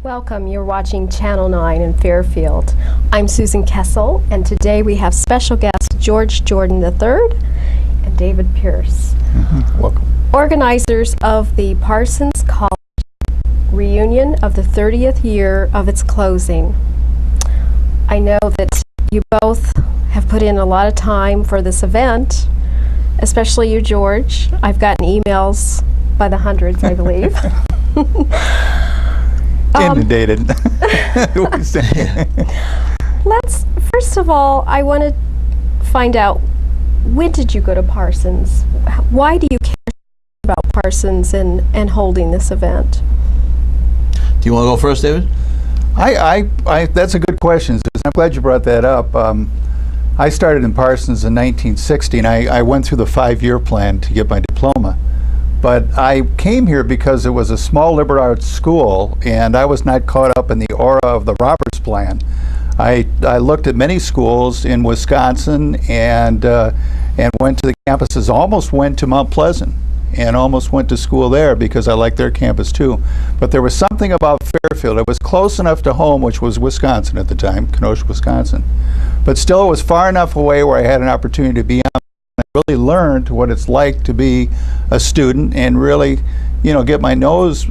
Welcome, you're watching Channel 9 in Fairfield. I'm Susan Kessel, and today we have special guests George Jordan III and David Pierce. Welcome. Organizers of the Parsons College reunion of the 30th year of its closing. I know that you both have put in a lot of time for this event, especially you, George. I've gotten emails by the hundreds, I believe. Inundated. First of all, I want to find out, when did you go to Parsons? Why do you care about Parsons and holding this event? Do you want to go first, David? That's a good question, Susan. I'm glad you brought that up. I started in Parsons in 1960, and I went through the 5-year plan to get my diploma. But I came here because it was a small liberal arts school, and I was not caught up in the aura of the Roberts plan. I looked at many schools in Wisconsin and went to the campuses, almost went to Mount Pleasant, and almost went to school there because I liked their campus too. But there was something about Fairfield. It was close enough to home, which was Wisconsin at the time, Kenosha, Wisconsin. But still, it was far enough away where I had an opportunity to be on. I really learned what it's like to be a student and really, get my nose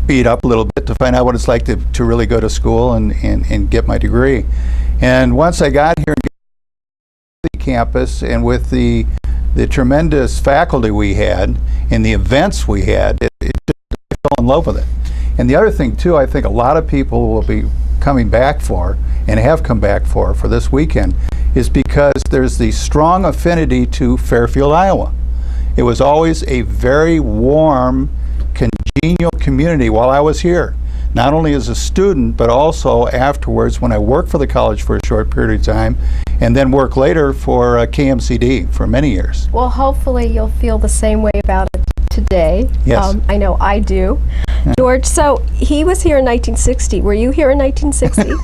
beat up a little bit to find out what it's like to really go to school and get my degree. And once I got here and got to the campus, and with the tremendous faculty we had and the events we had, I fell in love with it. And the other thing too, I think a lot of people will be coming back for, and have come back for this weekend, is because there's the strong affinity to Fairfield, Iowa. It was always a very warm, congenial community while I was here, not only as a student, but also afterwards when I worked for the college for a short period of time, and then worked later for KMCD for many years. Well, hopefully you'll feel the same way about it today. Yes. I know I do. George, so he was here in 1960. Were you here in 1960?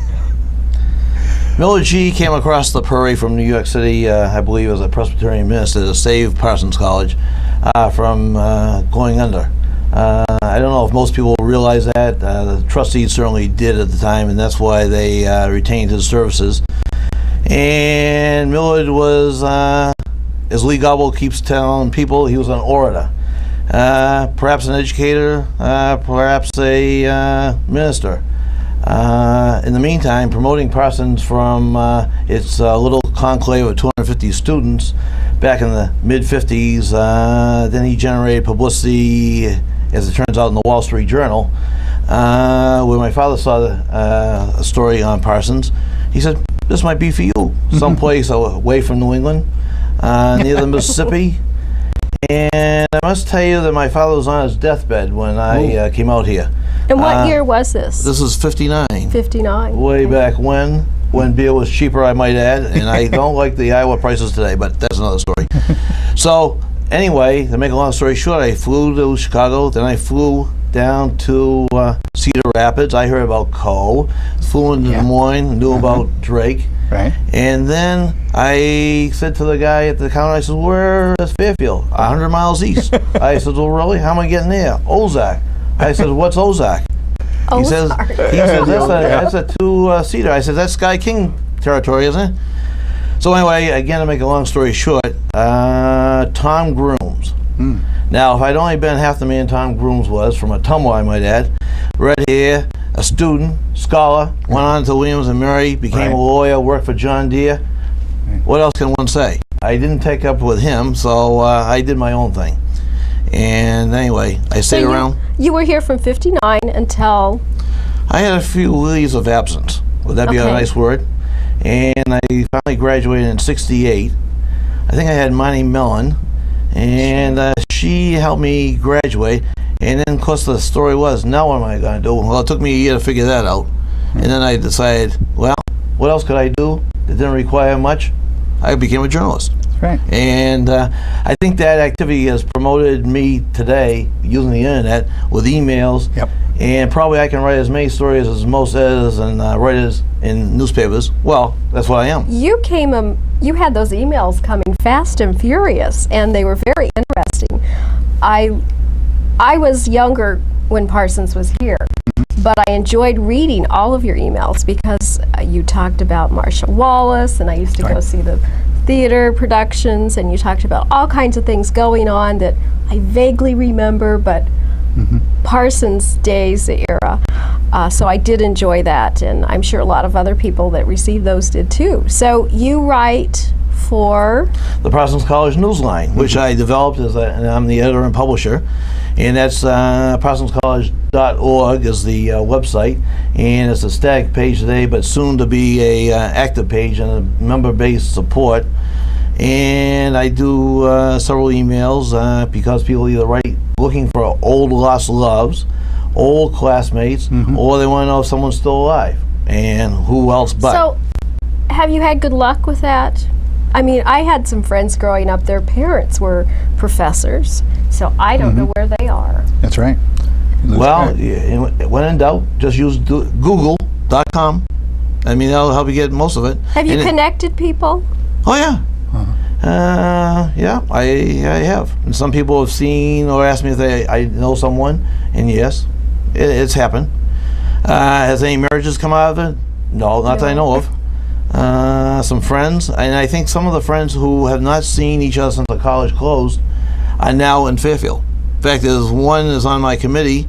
Miller G. came across the prairie from New York City, I believe as a Presbyterian minister, to save Parsons College from going under. I don't know if most people realize that. The trustees certainly did at the time, and that's why they retained his services. And Millard was, as Lee Gobble keeps telling people, he was an orator. Perhaps an educator, perhaps a minister. In the meantime, promoting Parsons from its little conclave of 250 students back in the mid-50s, then he generated publicity, as it turns out, in the Wall Street Journal, where my father saw a story on Parsons. He said, "This might be for you, someplace away from New England, near the Mississippi." And I must tell you that my father was on his deathbed when I came out here. And what year was this? This is 59. 59. Way back when beer was cheaper, I might add, and I don't like the Iowa prices today, but that's another story. So anyway, to make a long story short, I flew to Chicago, then I flew down to Cedar Rapids. I heard about Coe, flew into Des Moines, knew about Drake. Right. And then I said to the guy at the counter, I said, "Where is Fairfield?" 100 miles east. I said, "Well, really? How am I getting there?" "Ozark." I said, "What's Ozark?" He says, that's a two-seater. I said, "That's Sky King territory, isn't it?" So anyway, again, to make a long story short, Tom Grooms. Now, if I'd only been half the man Tom Grooms was, from Ottumwa, I might add, red hair, a student, scholar, went on to Williams and Mary, became a lawyer, worked for John Deere. What else can one say? I didn't take up with him, so I did my own thing. And anyway, I stayed around. You were here from 59 until? I had a few leaves of absence. Would that be a nice word? And I finally graduated in 68. I think I had Monty Mellon, and she helped me graduate. And then, of course, the story was, now what am I going to do? Well, it took me a year to figure that out. And then I decided, well, what else could I do that didn't require much? I became a journalist. Right. And I think that activity has promoted me today using the internet with emails. Yep. And probably I can write as many stories as most editors and writers in newspapers. Well, that's what I am. You had those emails coming fast and furious, and they were very interesting. I was younger when Parsons was here, But I enjoyed reading all of your emails because you talked about Marshall Wallace, and I used to go Right. see the theater productions, and you talked about all kinds of things going on that I vaguely remember, but Parsons days era. So I did enjoy that, and I'm sure a lot of other people that received those did too. So you write for The Parsons College Newsline, which I developed and I'm the editor and publisher, and that's parsonscollege.org is the website, and it's a static page today, but soon to be a active page and a member-based support. And I do several emails because people either write looking for old lost loves, old classmates, or they want to know if someone's still alive, and who else but. So, have you had good luck with that? I mean, I had some friends growing up, their parents were professors, so I don't know where they are. That's right. You lose Well, track. when in doubt, just use google.com. I mean, that'll help you get most of it. Have you And connected people? Oh, yeah. Yeah, I have. And some people have seen or asked me if I know someone, and yes, it's happened. Has any marriages come out of it? No, not that I know of. Some friends, and I think some of the friends who have not seen each other since the college closed are now in Fairfield. In fact, there's one is on my committee,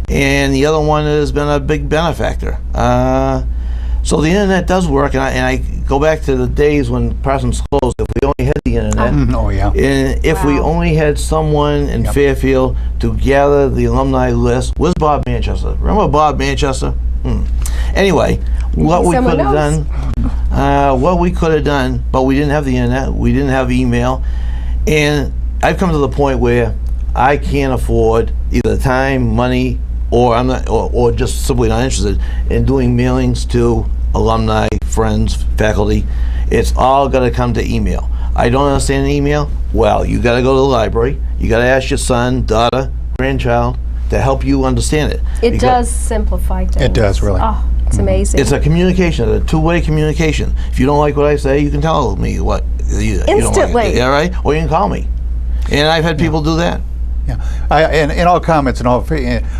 and the other one has been a big benefactor. So the internet does work, and I go back to the days when Parsons closed. If we only had the internet, Oh, yeah. and if we Wow. only had someone in Yep. Fairfield to gather the alumni list. Where's Bob Manchester? Remember Bob Manchester? Anyway, what we someone could have knows. done, but we didn't have the internet, we didn't have email, and I've come to the point where I can't afford either time, money, or I'm not, or just simply not interested in doing mailings to alumni, friends, faculty. It's all got to come to email. I don't understand an email. Well, you got to go to the library. You got to ask your son, daughter, grandchild to help you understand it. It Because does simplify things. It does, really. Oh, it's amazing. It's a communication, a two-way communication. If you don't like what I say, you can tell me what you don't like. Instantly. Yeah, right? Or you can call me. And I've had people do that. Yeah, and in all comments, and all,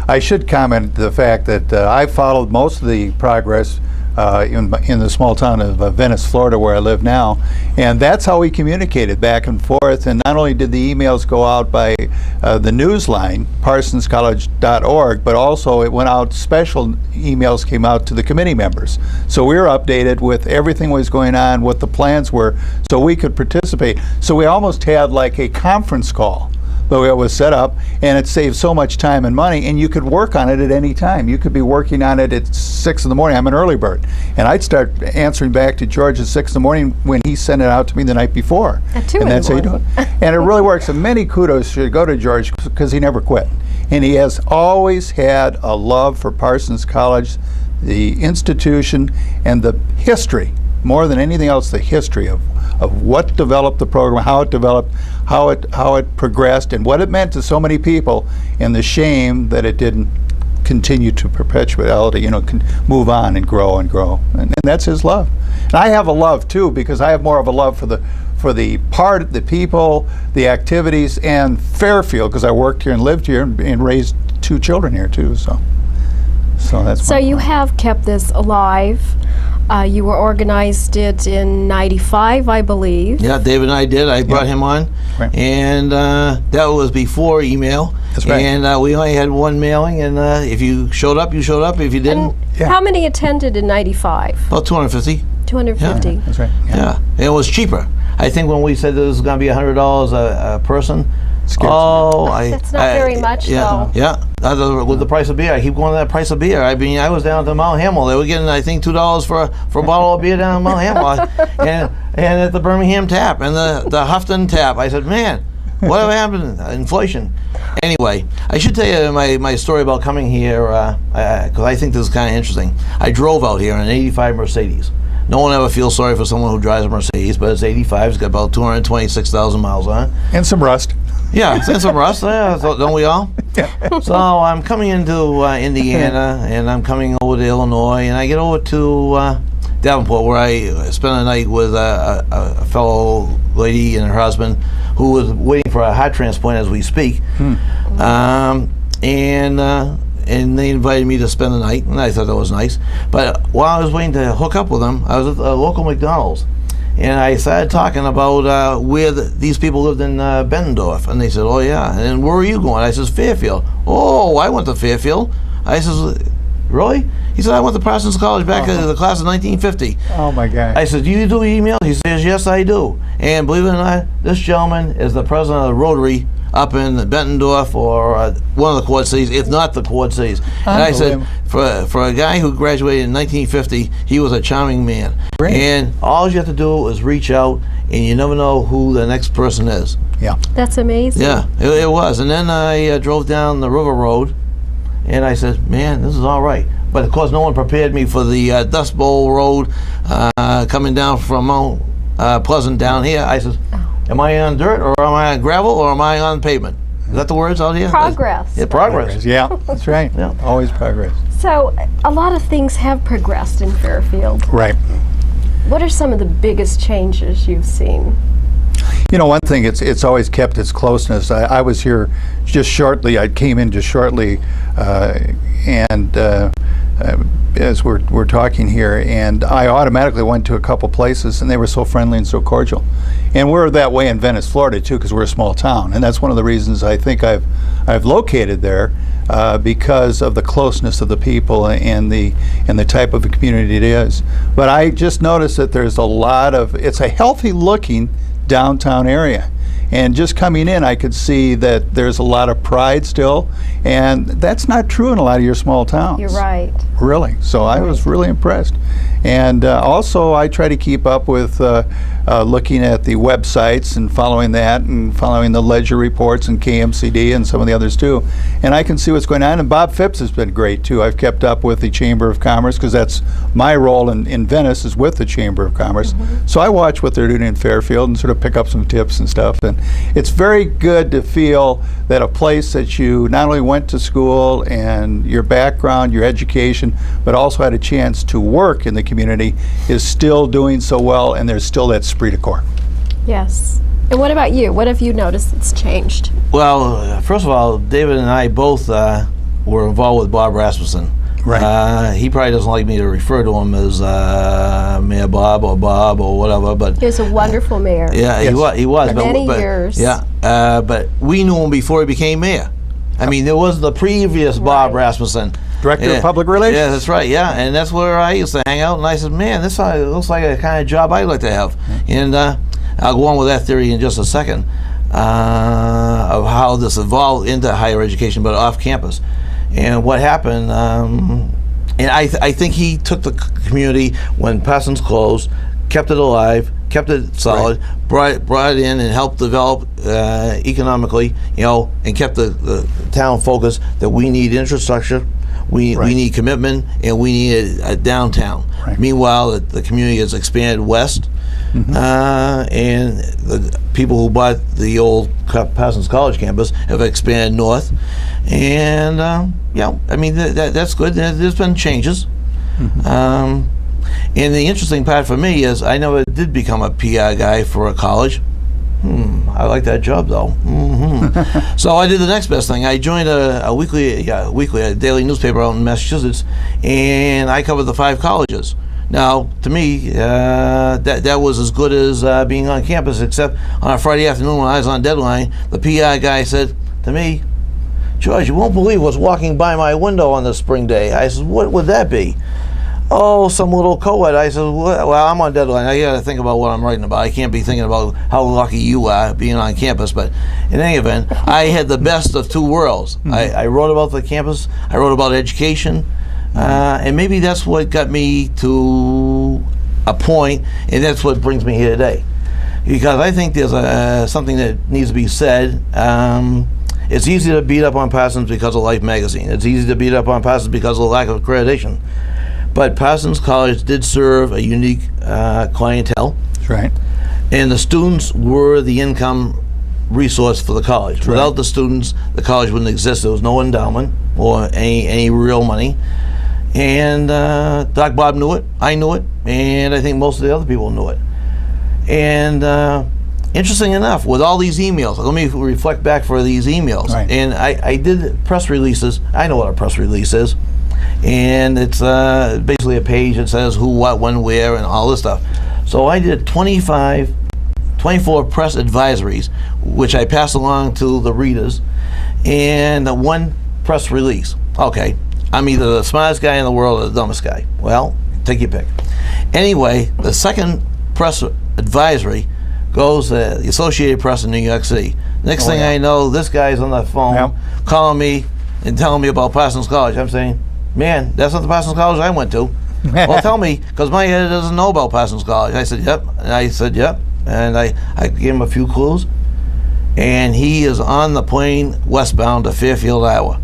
I should comment the fact that I followed most of the progress in the small town of Venice, Florida, where I live now, and that's how we communicated back and forth. And not only did the emails go out by the newsline, parsonscollege.org, but also it went out, special emails came out to the committee members. So we were updated with everything that was going on, what the plans were, so we could participate. So we almost had like a conference call the way it was set up, and it saved so much time and money, and you could work on it at any time. You could be working on it at 6 in the morning. I'm an early bird, and I'd start answering back to George at 6 in the morning when he sent it out to me the night before. At 2 in and the that's how you do morning. it. And it really works, and many kudos should go to George because he never quit. And he has always had a love for Parsons College, the institution, and the history, more than anything else, the history of what developed the program, how it developed, how it progressed, and what it meant to so many people, and the shame that it didn't continue to perpetuality, move on and grow and grow. And that's his love. And I have a love too, because I have more of a love for the people, the activities, and Fairfield, because I worked here and lived here and raised 2 children here too. So that's So my you point. have kept this alive. You were organized it in '95, I believe. Yeah, David and I did. I brought him on, Right. and that was before email. That's right. And we only had one mailing, and if you showed up, you showed up. If you didn't, And Yeah. how many attended in '95? about 250. 250. That's right. Yeah, and it was cheaper. I think when we said that it was going to be $100 a person. Scared That's not very much, yeah, though. Yeah, with the price of beer, I keep going to that price of beer. I mean, I was down to Mount Hamill. They were getting, I think, $2 for a bottle of beer down at Mount Hamill, and at the Birmingham Tap and the Houghton Tap. I said, man, whatever happened? Inflation. Anyway, I should tell you my story about coming here because I think this is kind of interesting. I drove out here in an '85 Mercedes. No one ever feels sorry for someone who drives a Mercedes, but it's '85. It's got about 226,000 miles on it. And some rust. Yeah, it's some rust. Yeah, don't we all? So I'm coming into Indiana, and I'm coming over to Illinois, and I get over to Davenport, where I spent a night with a fellow lady and her husband who was waiting for a heart transplant as we speak. And and they invited me to spend the night, and I thought that was nice. But while I was waiting to hook up with them, I was at a local McDonald's, and I started talking about where these people lived in Bettendorf, and they said, "Oh yeah." And then, "Where are you going?" I says, "Fairfield." "Oh, I went to Fairfield." I says, "Really?" He said, "I went to Parsons College back in the class of 1950. Oh my God. I said, "Do you do email?" He says, "Yes, I do." And believe it or not, this gentleman is the president of the Rotary up in Bettendorf, or one of the Quad Cities, if not the Quad Cities. And I said, for a guy who graduated in 1950, he was a charming man. Great. And all you have to do is reach out, and you never know who the next person is. Yeah. That's amazing. Yeah, it was. And then I drove down the River Road, and I said, "Man, this is all right." But of course, no one prepared me for the Dust Bowl Road coming down from Mount Pleasant down here. I said, "Am I on dirt, or am I on gravel, or am I on pavement?" Is that the words out here? Progress. Yeah, progress. Yeah, that's right. Yeah. Always progress. So, a lot of things have progressed in Fairfield. Right. What are some of the biggest changes you've seen? You know, one thing, it's always kept its closeness. I was here just shortly. I came in just shortly, and as we're talking here, and I automatically went to a couple places, and they were so friendly and so cordial. And we're that way in Venice, Florida, too, because we're a small town, and that's one of the reasons I think I've located there, because of the closeness of the people and the type of a community it is. But I just noticed that there's a lot of, it's a healthy looking downtown area. And just coming in, I could see that there's a lot of pride still, and that's not true in a lot of your small towns. You're right. Really. So I was really impressed. And also, I try to keep up with looking at the websites and following that, and following the ledger reports and KMCD and some of the others too. And I can see what's going on. And Bob Phipps has been great too. I've kept up with the Chamber of Commerce, because that's my role in Venice, is with the Chamber of Commerce. So I watch what they're doing in Fairfield and sort of pick up some tips and stuff. And it's very good to feel that a place that you not only went to school and your background, your education, but also had a chance to work in the community is still doing so well, and there's still that esprit de corps. Yes. And what about you? What have you noticed that's changed? Well, first of all, David and I both were involved with Bob Rasmussen. Right. He probably doesn't like me to refer to him as Mayor Bob or whatever, but He was a wonderful mayor. yeah, Yes. he was. For many years. Yeah, but we knew him before he became mayor. I mean, there was the previous Bob Right. Rasmussen. Director of Public Relations. Yeah, that's right, yeah. And that's where I used to hang out, and I said, "Man, this looks like a kind of job I'd like to have." And I'll go on with that theory in just a second, of how this evolved into higher education, but off campus. And what happened, and I think he took the community when Parsons closed, kept it alive, kept it solid, brought it in and helped develop economically, and kept the town focused that we need infrastructure, we need commitment, and we need a downtown. Right. Meanwhile, the community has expanded west, and the people who bought the old Parsons College campus have expanded north, and I mean that's good. There's been changes. And the interesting part for me is I never did become a PR guy for a college. I like that job though. So I did the next best thing. I joined a daily newspaper out in Massachusetts, and I covered the 5 colleges. Now, to me, that was as good as being on campus, except on a Friday afternoon when I was on deadline, the PR guy said to me, "George, you won't believe what's walking by my window on this spring day." I said, "What would that be?" "Oh, some little co-ed." I said, "Well, I'm on deadline. I got to think about what I'm writing about. I can't be thinking about how lucky you are being on campus." But in any event, I had the best of 2 worlds. I wrote about the campus. I wrote about education. And maybe that's what got me to a point, and that's what brings me here today. Because I think there's something that needs to be said. It's easy to beat up on Parsons because of Life magazine. It's easy to beat up on Parsons because of the lack of accreditation. But Parsons College did serve a unique clientele. That's right. And the students were the income resource for the college. That's Without right. the students, the college wouldn't exist. There was no endowment or any real money. And Doc Bob knew it, I knew it, and I think most of the other people knew it. And interesting enough, with all these emails, let me reflect back for these emails. Right. And I did press releases. I know what a press release is. And it's basically a page that says who, what, when, where, and all this stuff. So I did 24 press advisories, which I passed along to the readers, and one press release. Okay, I'm either the smartest guy in the world or the dumbest guy. Well, take your pick. Anyway, the second press advisory goes to the Associated Press in New York City. Next thing I know, this guy's on the phone calling me and telling me about Parsons College. I'm saying, man, that's not the Parsons College I went to. Well, tell me, because my editor doesn't know about Parsons College. I said, yep. And I said, yep. And I gave him a few clues. And he is on the plane westbound to Fairfield, Iowa.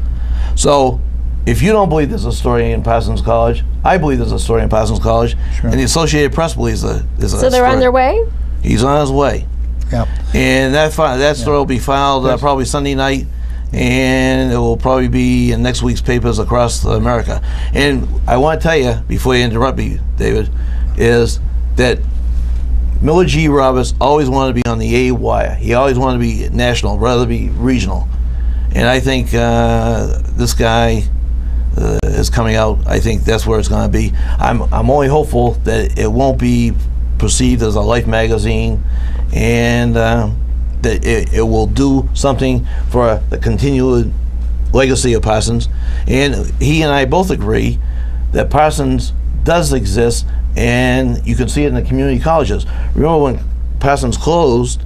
So if you don't believe there's a story in Parsons College, I believe there's a story in Parsons College. Sure. And the Associated Press believes there's a story. So they're on their way? He's on his way. Yep. And that story will be filed probably Sunday night, and it will probably be in next week's papers across America. And I want to tell you, before you interrupt me, David, is that Miller G. Roberts always wanted to be on the A wire. He always wanted to be national, rather than be regional. And I think this guy is coming out. I think that's where it's going to be. I'm only hopeful that it won't be perceived as a Life magazine, and that it will do something for the continued legacy of Parsons. And he and I both agree that Parsons does exist, and you can see it in the community colleges. Remember when Parsons closed,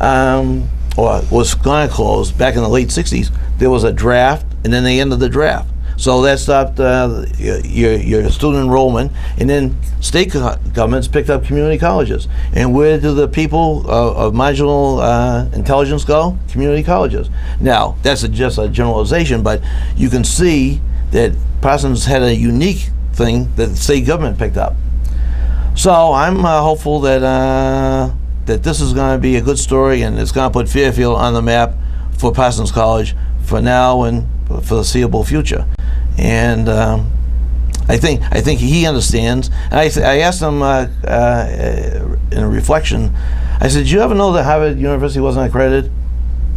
or was going to close back in the late 60s, there was a draft, and then they ended the draft. So that stopped your student enrollment, and then state governments picked up community colleges. And where do the people of marginal intelligence go? Community colleges. Now, that's just a generalization, but you can see that Parsons had a unique thing that the state government picked up. So I'm hopeful that that this is going to be a good story, and it's going to put Fairfield on the map for Parsons College for now and for the foreseeable future. And I think he understands. And I asked him in a reflection, I said, "Did you ever know that Harvard University wasn't accredited?"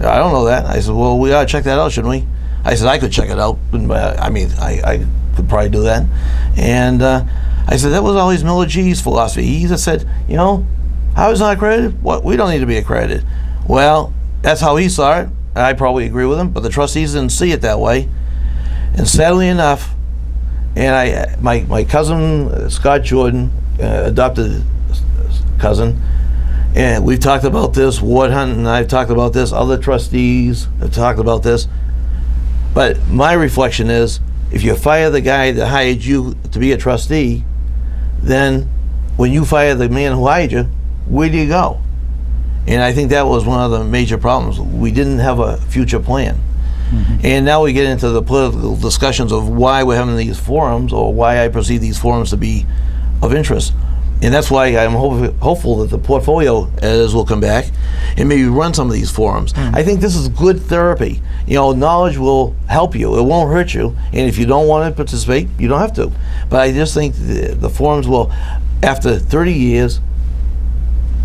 "I don't know that." I said, "Well, we ought to check that out, shouldn't we?" I said, "I could check it out. I mean, I could probably do that." And I said, "That was always Miller G's philosophy. He just said, you know, Harvard's not accredited? What? We don't need to be accredited." Well, that's how he saw it. I probably agree with him, but the trustees didn't see it that way. And sadly enough, and my cousin Scott Jordan, adopted cousin, and we've talked about this. Ward Hunt and I've talked about this. Other trustees have talked about this. But my reflection is, if you fire the guy that hired you to be a trustee, then when you fire the man who hired you, where do you go? And I think that was one of the major problems. We didn't have a future plan. Mm-hmm. And now we get into the political discussions of why we're having these forums, or why I perceive these forums to be of interest. And that's why I'm hopeful that the portfolio editors will come back and maybe run some of these forums. Mm-hmm. I think this is good therapy. You know, knowledge will help you. It won't hurt you. And if you don't want to participate, you don't have to. But I just think the forums will, after 30 years,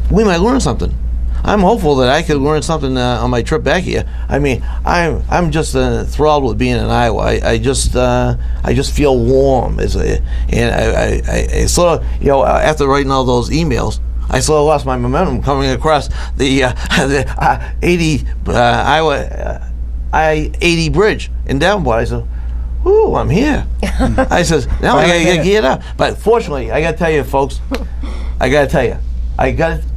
we might learn something. I'm hopeful that I could learn something on my trip back here. I mean, I'm just enthralled with being in Iowa. I just feel warm, and I sort of, you know, after writing all those emails, I sort of lost my momentum coming across the 80 Iowa I-80 bridge in Davenport. I said, "Ooh, I'm here." I said, "Now I gotta get geared up." But fortunately, I gotta tell you, folks, I got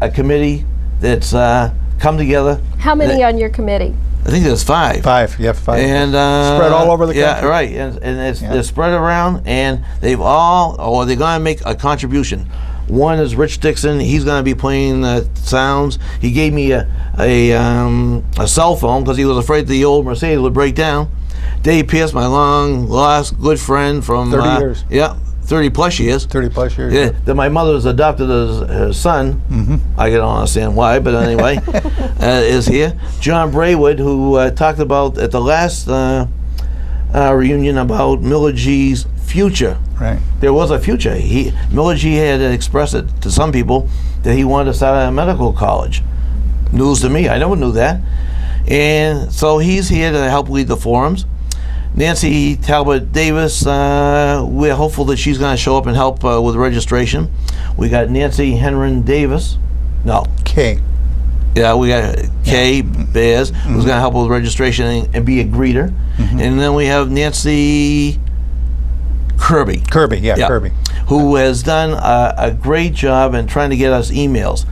a committee that's come together. How many on your committee? I think there's 5. 5, yeah, 5. And spread all over the country. Yeah, right. And they're spread around, and they've all, or they're going to make a contribution. One is Rich Dixon. He's going to be playing sounds. He gave me a cell phone because he was afraid the old Mercedes would break down. Dave Pierce, my long lost good friend from 30 years. Yeah. 30 plus years. 30 plus years. Yeah, that my mother was adopted as her son. Mm-hmm. I don't understand why, but anyway, is here. John Braywood, who talked about at the last reunion about Miller G's future. Right. There was a future. Miller G had expressed it to some people that he wanted to start a medical college. news to me. I never knew that. And so he's here to help lead the forums. Nancy Talbot Davis, we're hopeful that she's going to show up and help with registration. We got Nancy Henron Davis. No. Kay. Yeah, we got Kay Bears, who's going to help with registration and be a greeter. And then we have Nancy Kirby. Kirby, Kirby. Who has done a great job in trying to get us emails.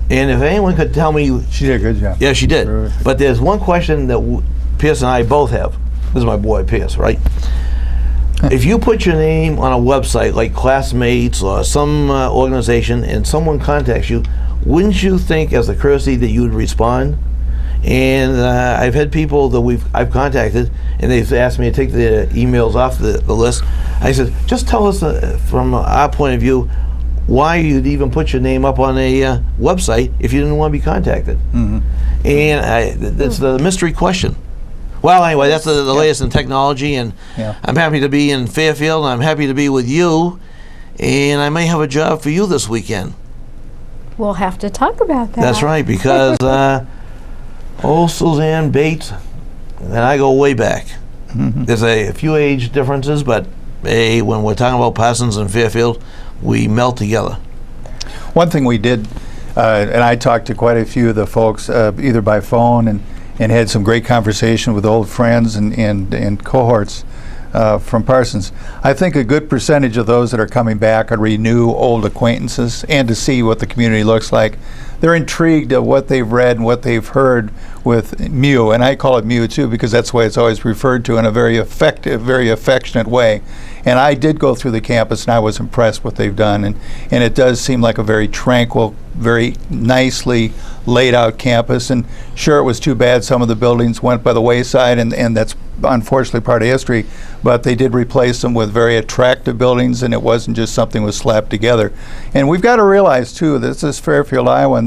And if anyone could tell me... She did a good job. Yeah, she did. But there's one question that Pierce and I both have. This is my boy Pierce, right? If you put your name on a website like Classmates or some organization and someone contacts you, wouldn't you think as a courtesy that you would respond? And I've had people that I've contacted and they've asked me to take the emails off the list. I said, just tell us from our point of view why you'd even put your name up on a website if you didn't want to be contacted. And it's the mystery question. Well, anyway, that's the latest in technology, and I'm happy to be in Fairfield, and I'm happy to be with you, and I may have a job for you this weekend. We'll have to talk about that. That's right, because old Suzanne Bates and I go way back. There's a few age differences, but when we're talking about Parsons and Fairfield, we melt together. One thing we did, and I talked to quite a few of the folks, either by phone and had some great conversation with old friends and cohorts from Parsons. I think a good percentage of those that are coming back are renew old acquaintances and to see what the community looks like. They're intrigued at what they've read and what they've heard with MU, and I call it MU too because that's the way it's always referred to in a very effective, very affectionate way. And I did go through the campus and I was impressed what they've done, and it does seem like a very tranquil, very nicely laid out campus. And sure, it was too bad some of the buildings went by the wayside, and that's unfortunately part of history, but they did replace them with very attractive buildings, and it wasn't just something was slapped together. And we've got to realize too, this is Fairfield, Iowa,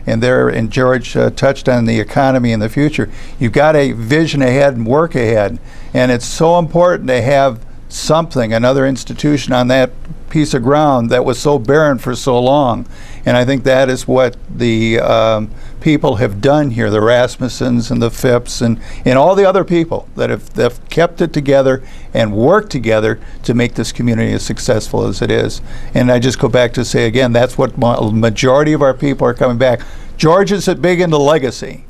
and George touched on the economy in the future. You've got a vision ahead and work ahead, and it's so important to have something, another institution on that piece of ground that was so barren for so long. And I think that is what the people have done here, the Rasmussens and the Phipps and all the other people that have kept it together and worked together to make this community as successful as it is. And I just go back to say again, that's what majority of our people are coming back. George is big into legacy,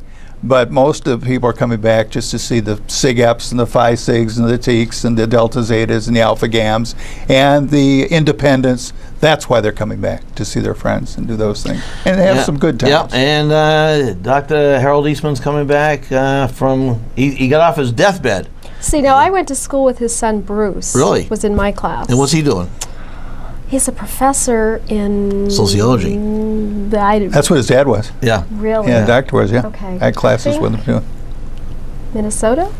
but most of the people are coming back just to see the Sig Eps and the Phi Sigs and the Teeks and the Delta Zetas and the Alpha Gams and the independents. That's why they're coming back, to see their friends and do those things and have some good times. Yeah, and Dr. Harold Eastman's coming back he got off his deathbed. See, now I went to school with his son Bruce. Really? Was in my class. And what's he doing? He's a professor in sociology. That's what his dad was. Yeah. Really? Yeah, doctor was, yeah. Okay. I had classes with him too. Minnesota?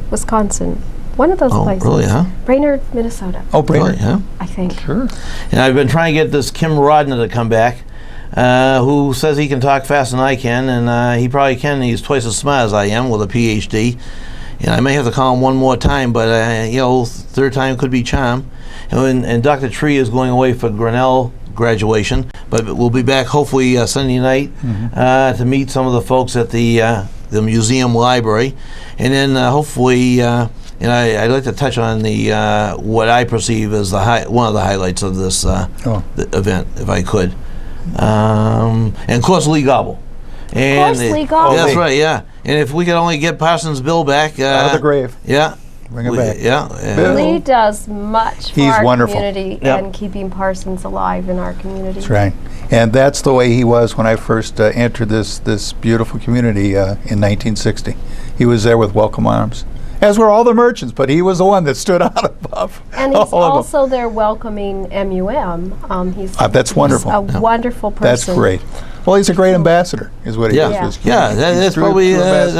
Wisconsin. One of those places. Oh, really, huh? Brainerd, Minnesota. Oh, Brainerd. Really, huh? I think. Sure. And I've been trying to get this Kim Rodner to come back, who says he can talk faster than I can, and he probably can. He's twice as smart as I am with a PhD. And I may have to call him one more time, but third time could be charm. And Dr. Tree is going away for Grinnell graduation, but we'll be back hopefully Sunday night to meet some of the folks at the museum library, and then hopefully. And I'd like to touch on the what I perceive as one of the highlights of this event, if I could. And of course, Lee Gobble. And of course, Lee Gobble. That's right, yeah. And if we could only get Parsons Bill back. Out of the grave. Yeah. Bring him back. Yeah. Lee does much for our wonderful. community and keeping Parsons alive in our community. That's right. And that's the way he was when I first entered this beautiful community in 1960. He was there with welcome arms, as were all the merchants, but he was the one that stood out above. And he's also there welcoming MUM. That's wonderful. He's a wonderful person. That's great. Well, he's a great ambassador, is what he is. Yeah, for his community. that's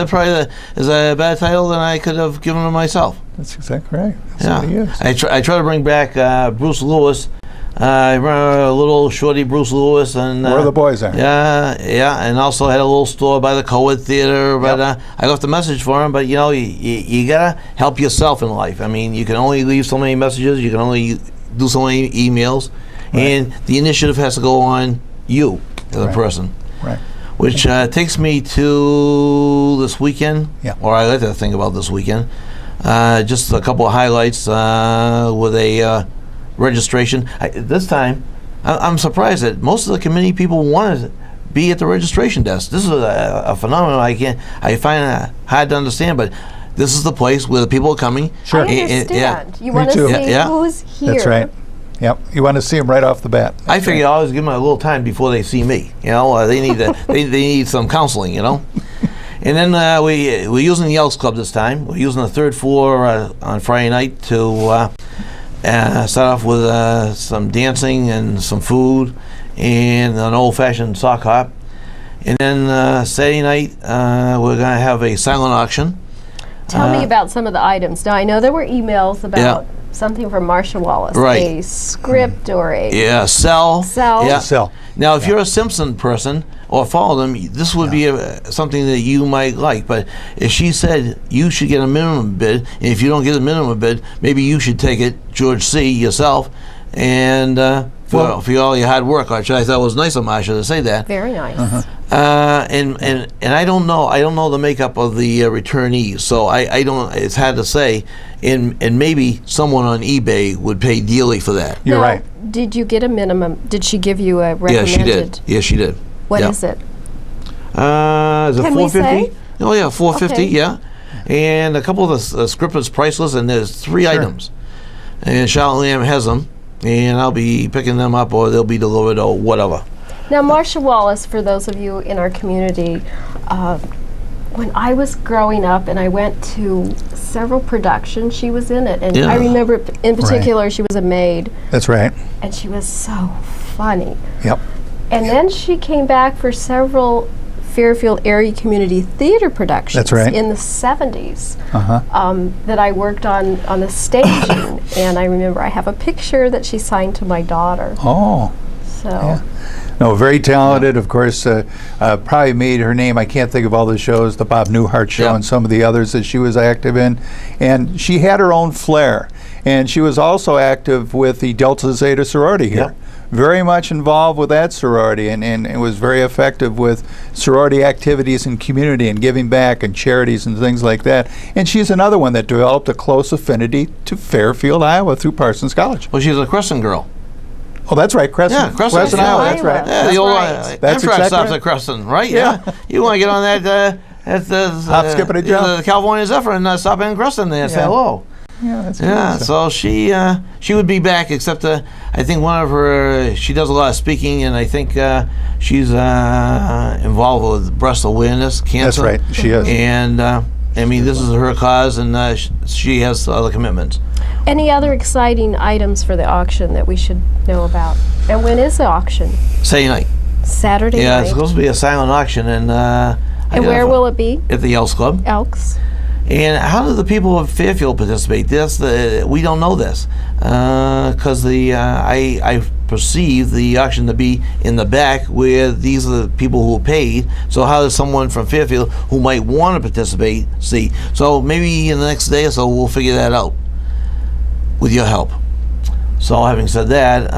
probably is a better title than I could have given him myself. That's exactly right. That's what he is. I try to bring back Bruce Lewis. I remember a little shorty Bruce Lewis, and where the boys are. Yeah, and also had a little store by the Coed Theater. But I left a message for him. But you gotta help yourself in life. I mean, you can only leave so many messages. You can only do so many emails, and the initiative has to go on you as a person. Right. which takes me to this weekend, Yeah. or I like to think about this weekend. Just a couple of highlights with a registration. This time, I'm surprised that most of the committee people want to be at the registration desk. This is a phenomenon I find it hard to understand, but this is the place where the people are coming. Sure. I understand. You Me want to too. see Yeah. who's here. That's right. Yep. You want to see them right off the bat. I figure I always give them a little time before they see me. You know, they need they need some counseling. You know, and then we're using the Elks Club this time. We're using the third floor on Friday night to start off with some dancing and some food and an old-fashioned sock hop. And then Saturday night we're going to have a silent auction. Tell me about some of the items. Now, I know there were emails about something from Marsha Wallace, Right. a script or a Cell. Yeah. Cell. Now, if you're a Simpson person or follow them, this would be something that you might like. But if she said you should get a minimum bid, and if you don't get a minimum bid, maybe you should take it, George C., yourself, and for all your hard work, which I thought was nice of Marsha to say that. very nice. And I don't know the makeup of the returnees, so I don't. It's hard to say. And maybe someone on eBay would pay dearly for that. You're Now, right. Did you get a minimum? Did she give you a Yeah, recommended? she did. Yeah, she did. What Yeah. is it? Is it Can we 450? say? Oh yeah, 450. Okay. Yeah, and a couple of the script is priceless, and there's 3 Sure. items, and Charlotte Lamb has them, and I'll be picking them up, or they'll be delivered, or whatever. Now, Marsha Wallace, for those of you in our community, when I was growing up and I went to several productions, she was in it. And Yeah. I remember in particular, she was a maid, That's right. and she was so funny. Yep. And then she came back for several Fairfield area community theater productions That's right. in the 70s Uh-huh. that I worked on the staging. And I remember I have a picture that she signed to my daughter. Oh. So. Yeah. No, very talented. Of course, probably made her name. I can't think of all the shows, the Bob Newhart show Yeah. and some of the others that she was active in. And she had her own flair. And she was also active with the Delta Zeta sorority here. Very much involved with that sorority, and it was very effective with sorority activities and community and giving back and charities and things like that. And she's another one that developed a close affinity to Fairfield, Iowa through Parsons College. Well, she's a Crescent girl. Oh, that's right, Crescent. Yeah, Crescent, Iowa, Iowa. that's right. Yeah, That's the old right. That's Amtrak exactly stops right. at Crescent, right? Yeah. You want to get on that Hop, skip, and a jump. the California Zephyr and stop in Crescent there and say Yeah. hello. Yeah, that's Yeah, good. so she would be back, except I think one of her, she does a lot of speaking, and I think she's involved with breast awareness, cancer. That's right, she is. And I mean, this is her cause, and she has other commitments. Any other exciting items for the auction that we should know about? And when is the auction? Saturday night. Saturday Yeah, it's night. supposed to be a silent auction, and And where will it be? At the Elks Club. Elks. And how do the people of Fairfield participate? We don't know this because I perceive the auction to be in the back where these are the people who paid. So how does someone from Fairfield who might want to participate see? So maybe in the next day or so we'll figure that out with your help. So having said that,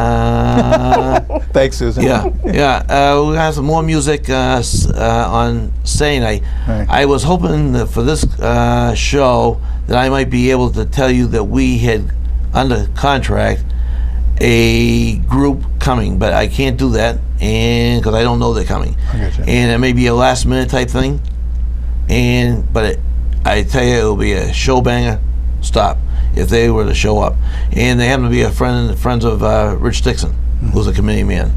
Thanks, Susan. we're gonna have some more music on Saturday night. Right. I was hoping that for this show that I might be able to tell you that we had under contract a group coming, but I can't do that, and because I don't know they're coming, I gotcha. and it may be a last minute type thing, but I tell you it'll be a show banger. Stop if they were to show up, and they happen to be friends of Rich Dixon, who's a committee man.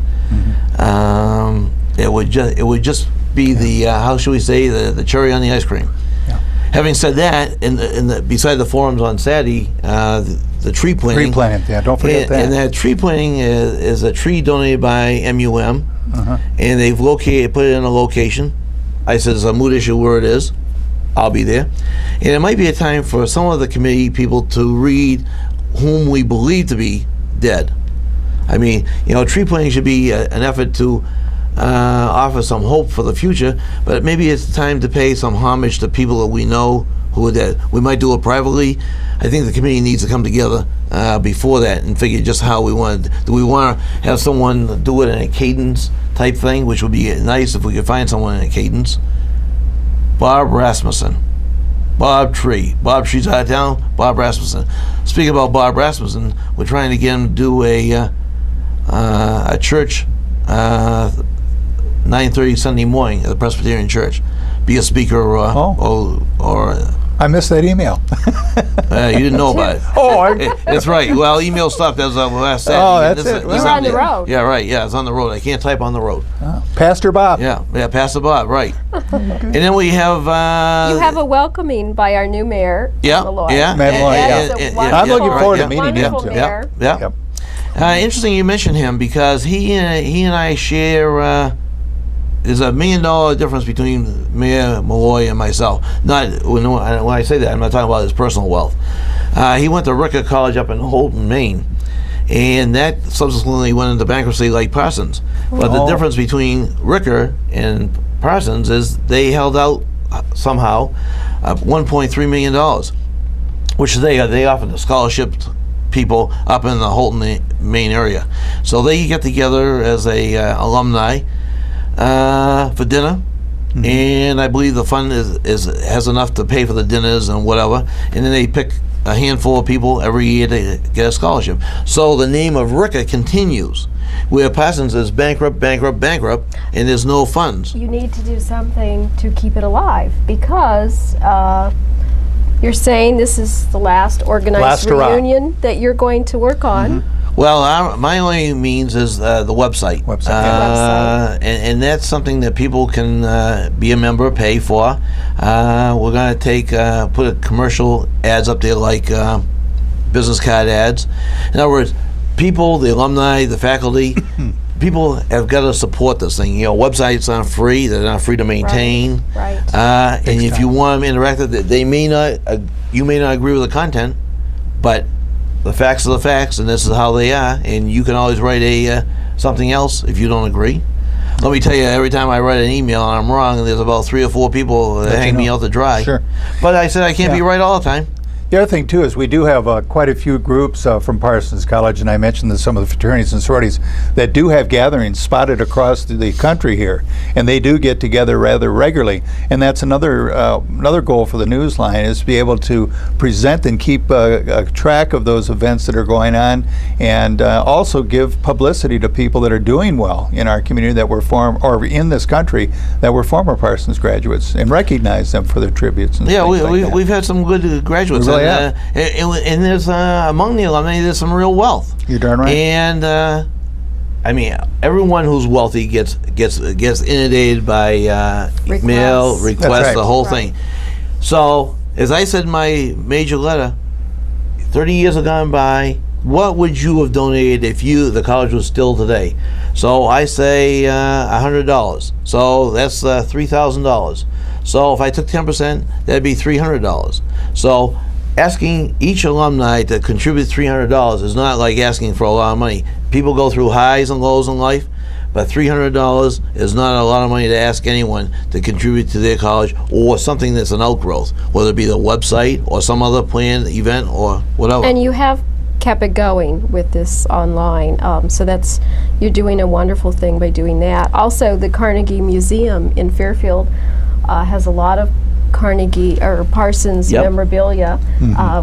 It would just be the how should we say the cherry on the ice cream. Yeah. Having said that, beside the forums on Saturday, the tree planting. Tree planting, yeah, don't forget that. And that tree planting is a tree donated by MUM, and they've put it in a location. I said it's a mood issue where it is. I'll be there. And it might be a time for some of the committee people to read whom we believe to be dead. I mean, tree planting should be an effort to offer some hope for the future, but maybe it's time to pay some homage to people that we know who are dead. We might do it privately. I think the committee needs to come together before that and figure just how we want to. Do we want to have someone do it in a cadence type thing, which would be nice if we could find someone in Cadence. Bob Rasmussen. Bob Tree. Bob Tree's out of town. Bob Rasmussen. Speaking about Bob Rasmussen, we're trying to get him to do a church 9:30 Sunday morning at the Presbyterian Church. Be a speaker or I missed that email. you didn't know about it. Oh, That's right. Well, email stopped as of last Saturday. Oh, that's it. You were on the road. Yeah, right. Yeah, it's on the road. I can't type on the road. Pastor Bob. Yeah, Pastor Bob, right. And then we have... you have a welcoming by our new mayor, Malloy. Malloy, And I'm looking forward to meeting him, wonderful too. mayor. Yeah. Interesting you mentioned him, because he and I share... there's $1 million difference between Mayor Malloy and myself. Not when I say that, I'm not talking about his personal wealth. He went to Ricker College up in Holton, Maine, and that subsequently went into bankruptcy like Parsons. But the difference between Ricker and Parsons is they held out somehow $1.3 million, which they offered to scholarship people up in the Holton, Maine area. So they get together as a alumni for dinner, and I believe the fund has enough to pay for the dinners and whatever, and then they pick a handful of people every year to get a scholarship. So the name of Ricker continues, where Parsons is bankrupt, and there's no funds. You need to do something to keep it alive, because you're saying this is the last organized reunion that you're going to work on. Well, my only means is the website. And that's something that people can be a member, pay for. We're going to put commercial ads up there, like business card ads. In other words, people, the alumni, the faculty, people have got to support this thing. Websites aren't free; they're not free to maintain. Right. And if you want them interactive, you may not agree with the content, but the facts are the facts, and this is how they are. And you can always write something else if you don't agree. Let me tell you, every time I write an email and I'm wrong, and there's about 3 or 4 people that hang me out to dry. Sure. But I said I can't be right all the time. The other thing, too, is we do have quite a few groups from Parsons College, and I mentioned that some of the fraternities and sororities that do have gatherings spotted across the country here, and they do get together rather regularly. And that's another goal for the Newsline, is to be able to present and keep a track of those events that are going on, and also give publicity to people that are doing well in our community that were or in this country that were former Parsons graduates, and recognize them for their tributes. And we've had some good graduates. And there's among the alumni, there's some real wealth. You're darn right. And I mean, everyone who's wealthy gets inundated by mail requests, right. the whole thing. So, as I said in my major letter, 30 years have gone by. What would you have donated if the college was still today? So I say $100. So that's $3,000. So if I took 10%, that'd be $300. So asking each alumni to contribute $300 is not like asking for a lot of money. People go through highs and lows in life, but $300 is not a lot of money to ask anyone to contribute to their college or something that's an outgrowth, whether it be the website or some other planned event or whatever. And you have kept it going with this online, so you're doing a wonderful thing by doing that. Also, the Carnegie Museum in Fairfield has a lot of Carnegie or Parsons memorabilia.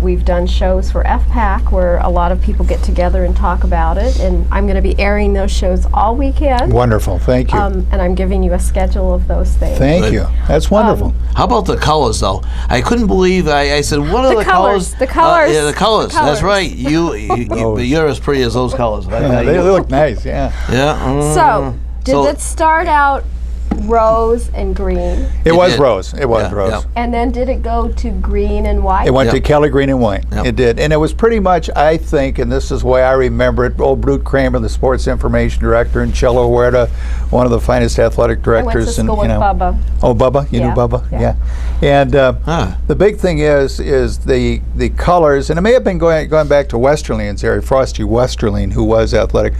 We've done shows for FPAC where a lot of people get together and talk about it, and I'm going to be airing those shows all weekend. Wonderful, thank you. And I'm giving you a schedule of those things. Thank you. That's wonderful. How about the colors, though? I couldn't believe. I said, "What are the colors?" The colors. Yeah, the colors. That's right. But you're as pretty as those colors. They look nice. Yeah. Yeah. So, did it start out rose and green? It was rose. It was rose. Yeah. And then did it go to green and white? It went to Kelly green and white. Yep. It did. And it was pretty much, I think, and this is the way I remember it, old Brute Kramer, the sports information director, and Cello Huerta, one of the finest athletic directors. I went to school with Bubba. Oh, Bubba? You knew Bubba? Yeah. And the big thing is the colors, and it may have been going back to Westerling's area, Frosty Westerling, who was athletic,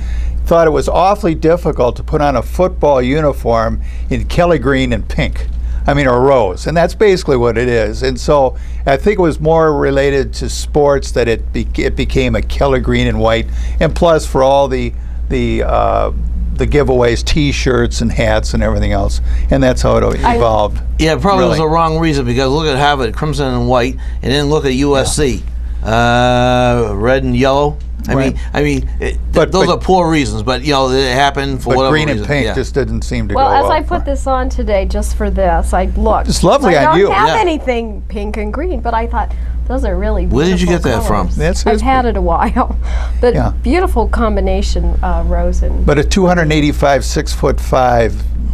thought it was awfully difficult to put on a football uniform in Kelly green and pink. Or rose, and that's basically what it is. And so I think it was more related to sports that it became a Kelly green and white, and plus for all the the giveaways, T-shirts and hats and everything else, and that's how it evolved. Yeah, probably was Really. the wrong reason, because look at Harvard, crimson and white, and then look at USC, red and yellow. Right. Those are poor reasons, but you know, it happened for But whatever green reason. and pink yeah. just didn't seem to Well, go as well. I put this on today, just for this, I looked. It's lovely I on you. don't have Yeah. anything pink and green, but I thought those are really beautiful Where did you get that from? colors. That's I've his had it a while, but Yeah. beautiful combination, rose and. But a 285, 6'5"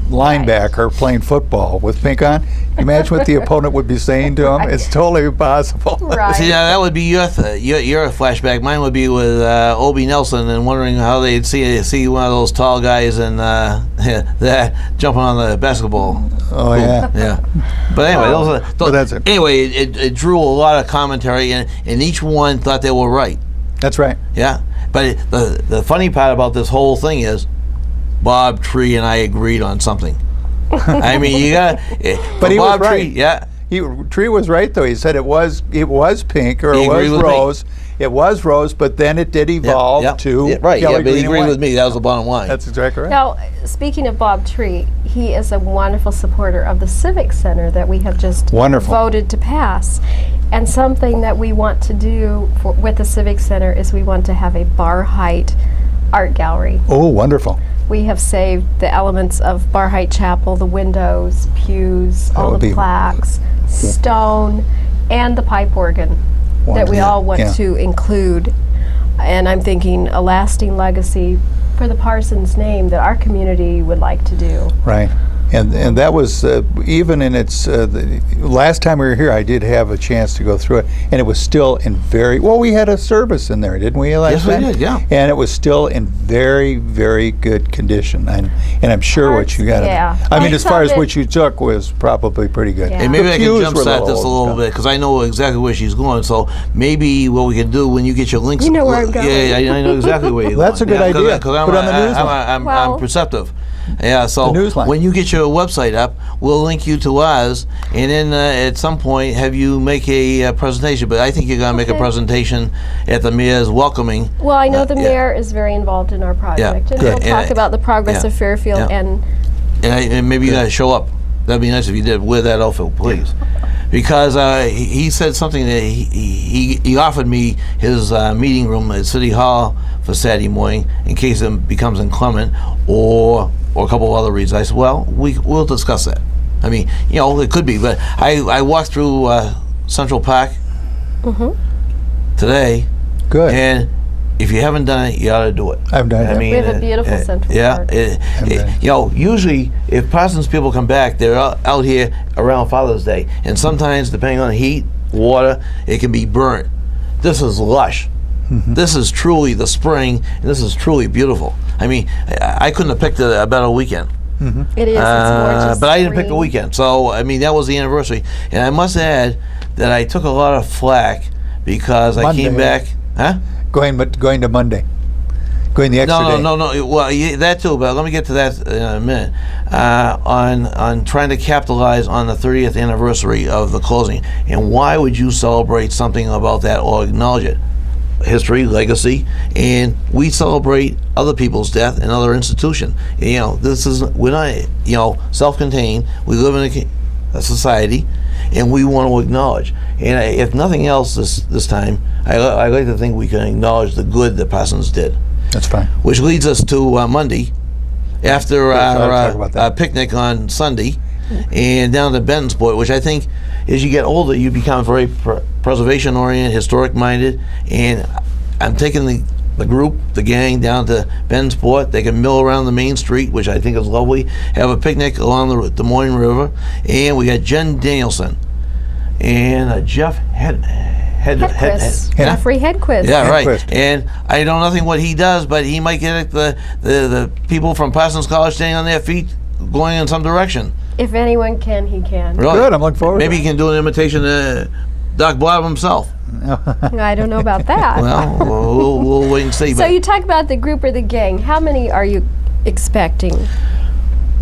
linebacker playing football with pink on, imagine what the opponent would be saying to him. It's totally impossible. Right. See, now that would be your flashback. Mine would be with Obie Nelson and wondering how they'd see one of those tall guys and that jumping on the basketball. Oh, yeah. Yeah, but anyway, But that's it. Anyway, it drew a lot of commentary, and each one thought they were right. That's right. Yeah, but the funny part about this whole thing is, Bob Tree and I agreed on something. I mean, you got. But he was Bob Tree, right. yeah. Tree was right, though. He said it was pink, or He it agreed was with me. rose. It was rose, but then it did evolve to right. yellow, Yeah, but green, he and agreed white. with me. That was the bottom line. That's exactly right. Now, speaking of Bob Tree, he is a wonderful supporter of the Civic Center that we have just Wonderful. voted to pass. And something that we want to do with the Civic Center is we want to have a bar height art gallery. Oh, wonderful. We have saved the elements of Bar Height Chapel, the windows, pews, all would the be- plaques, stone, and the pipe organ that we Wonderful. all want Yeah. to include. And I'm thinking a lasting legacy for the Parsons name that our community would like to do. Right. And that was, even in its, the last time we were here, I did have a chance to go through it, and it was still in well, we had a service in there, didn't we, last Yes, we time? did, yeah. And it was still in very, very good condition, and I'm sure what you got. Yeah. I mean, I as far as thought what you took was probably pretty good. Yeah. And maybe The I can pews were jumpstart this a old little and bit, because I know exactly where she's going. So maybe what we can do when you get your links. You know where I'm going. Yeah, I know exactly where you're That's going. a good idea. Because I'm, Put on the I'm, newsline. I'm Well- perceptive. Yeah, so The newsline. when you get your website up, we'll link you to ours, and then at some point have you make a presentation. But I think you're going to make a Okay. presentation at the mayor's welcoming. Well, I know the yeah. mayor is very involved in our project, and good. he'll talk And- about the progress yeah. of Fairfield Yeah. and And maybe you got to show up. That'd be nice if you did. Wear that outfit, please. Because he said something that he offered me his meeting room at City Hall for Saturday morning in case it becomes inclement or a couple of other reasons. I said, well, we'll discuss that. I mean, you know, it could be, but I walked through Central Park today, Good. and if you haven't done it, you ought to do it. I've done it. We have a beautiful Central yeah, Park. you know, usually if Parsons people come back, they're out here around Father's Day, and sometimes depending on the heat, water, it can be burnt. This is lush. This is truly the spring, and this is truly beautiful. I mean, I couldn't have picked a better weekend. it is. It's gorgeous. But I didn't pick the green. weekend, so I mean that was the anniversary. And I must add that I took a lot of flack because I came Monday. back, huh? Going to Monday. Going the extra day. No. Well, yeah, that too. But let me get to that in a minute. On trying to capitalize on the 30th anniversary of the closing, and why would you celebrate something about that or acknowledge it? History, legacy, and we celebrate other people's death and other institution. You know, we're not self-contained. We live in a society, and we want to acknowledge. And if nothing else, this time, I like to think we can acknowledge the good that Parsons did. That's fine. Which leads us to Monday, after I'll talk about our that. picnic on Sunday, and down to Bentonsport, which I think as you get older, you become very preservation-oriented, historic-minded, and I'm taking the group, the gang, down to Bentonsport. They can mill around the main street, which I think is lovely, have a picnic along the Des Moines River, and we got Jen Danielson and Jeff Hedquist. yeah? Jeffrey Hedquist. Yeah, right. Hedquist. And I know nothing what he does, but he might get the people from Parsons College standing on their feet, going in some direction. If anyone can, he can. Really? Good. I'm looking forward Maybe to he can do an imitation of Doc Blob himself. I don't know about that. Well, we'll wait and see. So but, you talk about the group or the gang. How many are you expecting?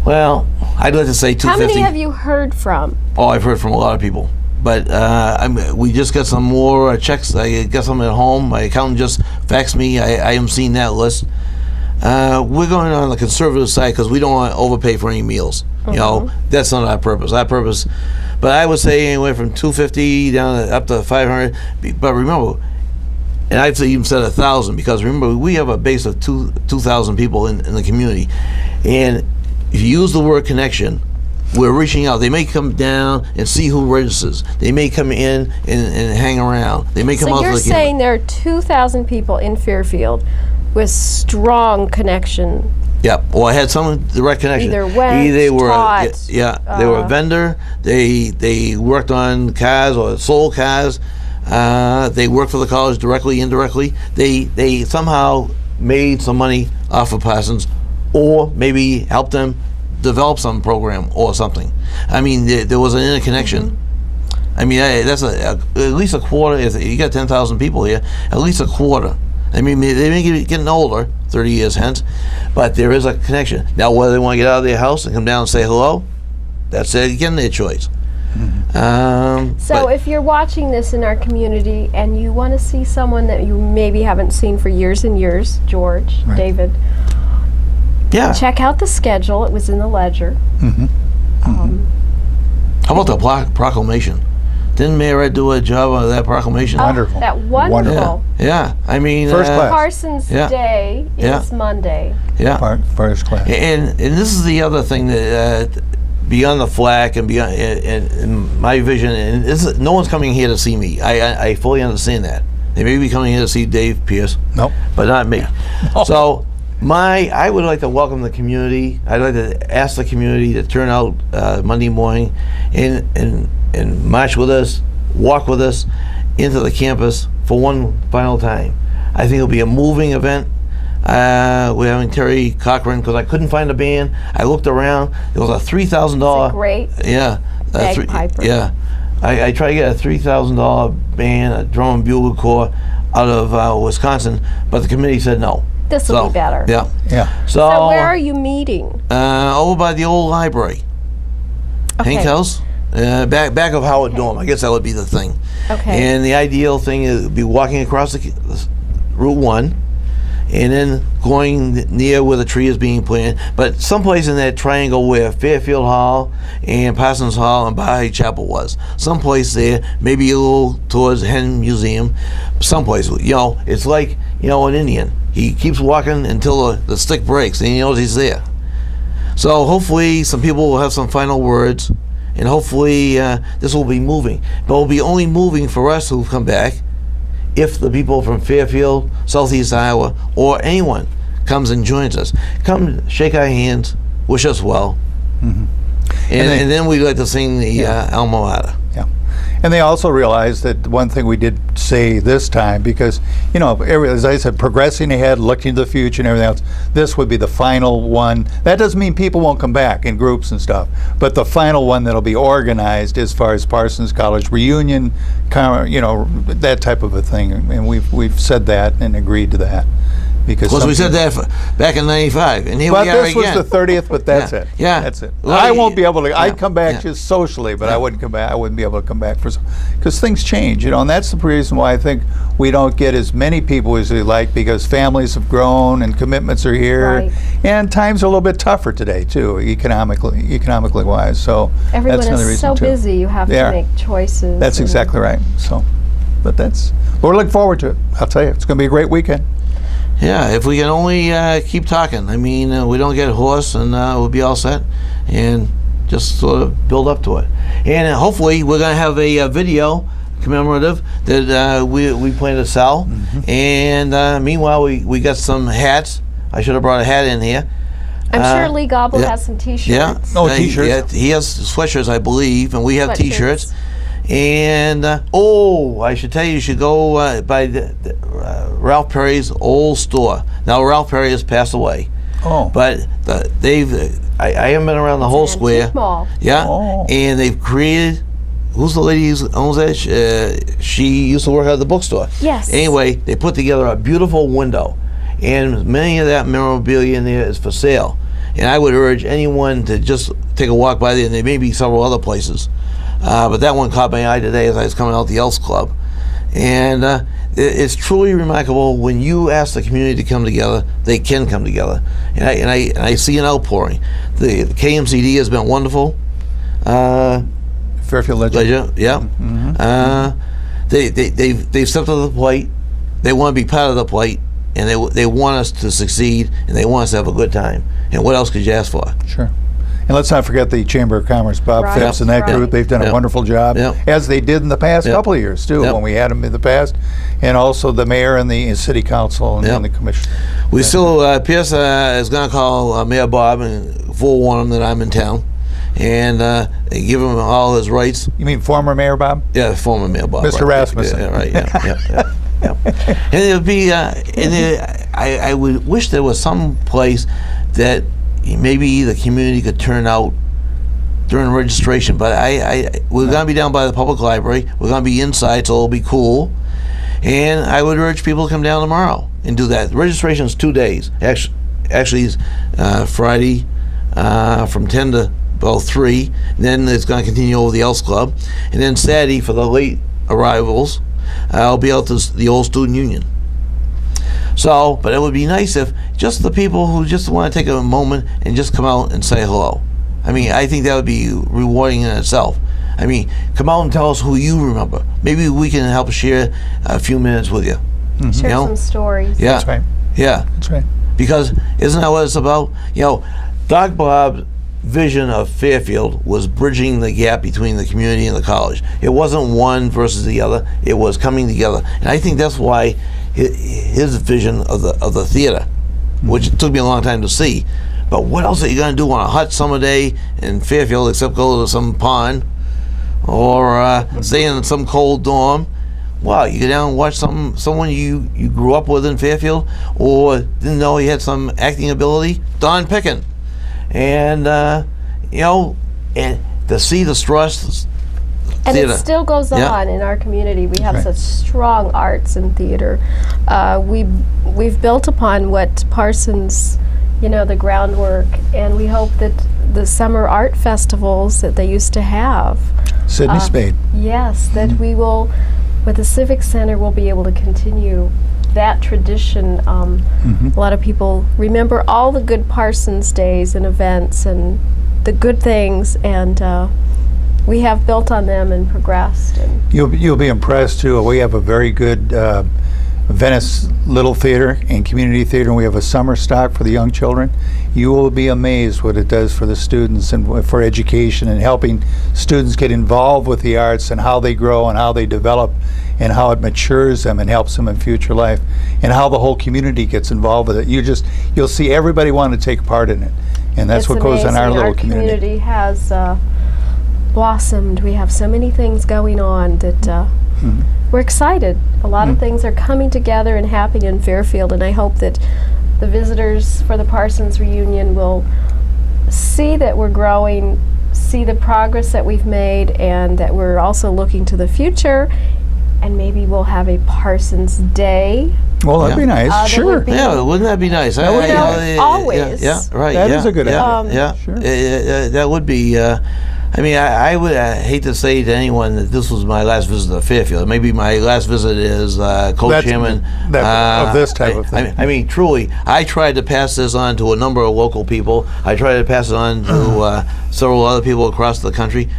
well, I'd like to say 250. How many have you heard from? Oh, I've heard from a lot of people. But we just got some more checks. I got some at home. My accountant just faxed me. I haven't seen that list. we're going on the conservative side because we don't want to overpay for any meals. You know, that's not our purpose. Our purpose, but I would say anywhere from $250 down to up to $500. But remember, and I've even said 1,000 because remember we have a base of 2,000 people in the community, and if you use the word connection, we're reaching out. They may come down and see who registers. They may come in and hang around. They may come out. So you're saying there are 2,000 people in Fairfield with strong connection. Yep. Or I had some direct connection. Either went, they were taught, they were a vendor. They worked on cars or sold cars. They worked for the college directly, indirectly. They somehow made some money off of Parsons, or maybe helped them develop some program or something. I mean, there was an interconnection. I mean, that's at least a quarter. If you got 10,000 people here, at least a quarter. I mean, they may be getting older, 30 years hence, but there is a connection. Now, whether they want to get out of their house and come down and say hello, that's again their choice. So if you're watching this in our community and you want to see someone that you maybe haven't seen for years and years, George, Right. David, check out the schedule. It was in the ledger. How about the proclamation? Didn't Mayor Ed do a job on that proclamation? Wonderful. That wonderful. Yeah. I mean, First class. Parsons Day is Monday. Yeah. First class. And this is the other thing that beyond the flag and beyond in my vision, and no one's coming here to see me. I fully understand that. They may be coming here to see Dave Pierce, Nope. but not me. So I would like to welcome the community. I'd like to ask the community to turn out Monday morning and march with us, walk with us into the campus for one final time. I think it'll be a moving event. We're having Terry Cochran because I couldn't find a band. I looked around. It was a $3,000. Great. Yeah. Bagpiper. Yeah. I tried to get a $3,000 band, a drum and bugle corps out of Wisconsin, but the committee said no. This will be better. Yeah. Yeah. So where are you meeting? Over by the old library. Okay. Hank House. Back of Howard Dorm. I guess that would be the thing. Okay. And the ideal thing is be walking across the Route 1 and then going near where the tree is being planted, but someplace in that triangle where Fairfield Hall and Parsons Hall and Baha'i Chapel was. Someplace there, maybe a little towards Hen Museum, someplace. You know, it's like, you know, an Indian. He keeps walking until the stick breaks and he knows he's there. So hopefully some people will have some final words, and hopefully this will be moving. But it will be only moving for us who've come back if the people from Fairfield, Southeast Iowa, or anyone comes and joins us. Come shake our hands, wish us well, and then we'd like to sing the Alma Mater. Yeah. And they also realized that one thing we did say this time, because, you know, as I said, progressing ahead, looking to the future and everything else, this would be the final one. That doesn't mean people won't come back in groups and stuff, but the final one that'll be organized as far as Parsons College reunion, you know, that type of a thing. And we've said that and agreed to that. Because we said that back in '95, and here we are again. But this was the 30th, but that's it. Yeah. That's it. Well, I won't be able to, I'd come back yeah. just socially, but I wouldn't come back, I wouldn't be able to come back for, because things change, you know, and that's the reason why I think we don't get as many people as we like, because families have grown and commitments are here. Right. And times are a little bit tougher today, too, economically wise, so Everyone that's another is reason, so too. busy, you have They to are. make choices. That's exactly right, so, but we're looking forward to it, I'll tell you, it's going to be a great weekend. Yeah, if we can only keep talking. I mean, we don't get hoarse, and we'll be all set, and just sort of build up to it. And hopefully, we're going to have a video commemorative that we plan to sell. And meanwhile, we got some hats. I should have brought a hat in here. I'm sure Lee Gobble has some T-shirts. Yeah. Oh, T-shirts. He has sweatshirts, I believe, and we have Sweatshirts. T-shirts. And I should tell you, you should go by Ralph Perry's old store. Now Ralph Perry has passed away, but I haven't been around the whole square. Antique mall. Yeah, Oh. and they've created. Who's the lady who owns that? She used to work at the bookstore. Yes. Anyway, they put together a beautiful window, and many of that memorabilia in there is for sale. And I would urge anyone to just take a walk by there, and there may be several other places. But that one caught my eye today as I was coming out the Elks Club. And it's truly remarkable when you ask the community to come together, they can come together. And I see an outpouring. The KMCD has been wonderful. Fairfield Ledger. Yeah. They've stepped to the plate. They want to be part of the plate, and they want us to succeed, and they want us to have a good time. And what else could you ask for? Sure. And let's not forget the Chamber of Commerce, Bob Right. Phipps and that Right. group. They've done a wonderful job, as they did in the past couple of years, too, when we had them in the past. And also the mayor and the city council and the commission. We still, Pierce is going to call Mayor Bob and forewarn him that I'm in town. And give him all his rights. You mean former Mayor Bob? Yeah, former Mayor Bob. Mr. Right. Rasmussen. Yeah, right, yeah. And it would be, I would wish there was some place that maybe the community could turn out during registration. But we're going to be down by the public library. We're going to be inside, so it'll be cool. And I would urge people to come down tomorrow and do that. Registration is 2 days. Actually, Friday from 10 to about 3. Then it's going to continue over the Elks Club. And then Saturday for the late arrivals, I'll be out to the old Student Union. So, but it would be nice if just the people who just want to take a moment and just come out and say hello. I mean, I think that would be rewarding in itself. I mean, come out and tell us who you remember. Maybe we can help share a few minutes with you. Share some stories. Yeah. That's right. Yeah. That's right. Because isn't that what it's about? Doc Bob's vision of Fairfield was bridging the gap between the community and the college. It wasn't one versus the other. It was coming together. And I think that's why his vision of the theater, which it took me a long time to see, but what else are you going to do on a hot summer day in Fairfield except go to some pond or stay in some cold dorm? Wow, you go down and watch someone you grew up with in Fairfield or didn't know he had some acting ability, Don Pickin. And and to see the Strauss And theater. it still goes on in our community. We have such strong arts and theater. We've built upon what Parsons, the groundwork, and we hope that the summer art festivals that they used to have. Sidney Spade. Yes, that we will, with the Civic Center, we'll be able to continue that tradition. A lot of people remember all the good Parsons days and events and the good things, and we have built on them and progressed. And You'll be impressed too. We have a very good Venice Little Theater and Community Theater, and we have a summer stock for the young children. You will be amazed what it does for the students and for education and helping students get involved with the arts and how they grow and how they develop and how it matures them and helps them in future life and how the whole community gets involved with it. You'll see everybody want to take part in it, and that's what goes on our little community. Our community has blossomed. We have so many things going on that we're excited. A lot of things are coming together and happening in Fairfield, and I hope that the visitors for the Parsons reunion will see that we're growing, see the progress that we've made, and that we're also looking to the future, and maybe we'll have a Parsons Day. Well, that'd be nice. That Sure. would be- Yeah, wouldn't that be nice? always. Yeah, right. That yeah, is a good yeah, idea. Yeah, Sure. That would be. I mean, I would hate to say to anyone that this was my last visit to Fairfield. Maybe my last visit is co-chairman of this type of thing. I mean, truly, I tried to pass this on to a number of local people. I tried to pass it on to several other people across the country.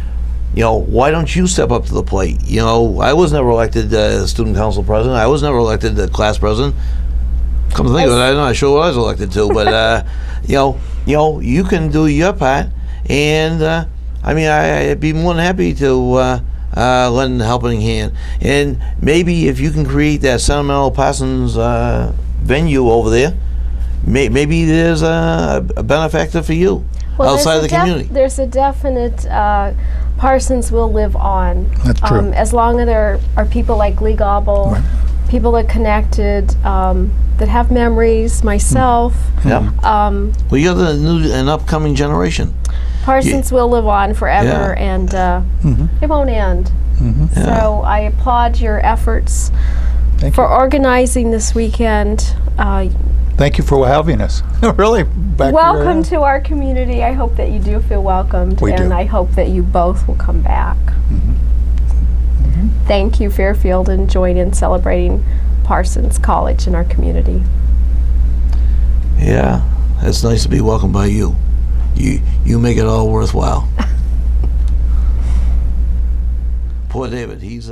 Why don't you step up to the plate? I was never elected student council president. I was never elected class president. Come to think of it, I'm not sure what I was elected to, but you can do your part, and I mean, I'd be more than happy to lend a helping hand. And maybe if you can create that sentimental Parsons venue over there, maybe there's a benefactor for you outside of the community. There's a definite Parsons will live on. That's true. As long as there are people like Lee Gobble, people that connected, that have memories, myself. Yeah. Well, you're the new and upcoming generation. Parsons will live on forever, and it won't end. So I applaud your efforts for organizing this weekend. Thank you for having us. Really, welcome to our community. I hope that you do feel welcomed, and I hope that you both will come back. Thank you, Fairfield, and join in celebrating Parsons College in our community. Yeah, it's nice to be welcomed by you. You make it all worthwhile. Poor David, he's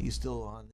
still on.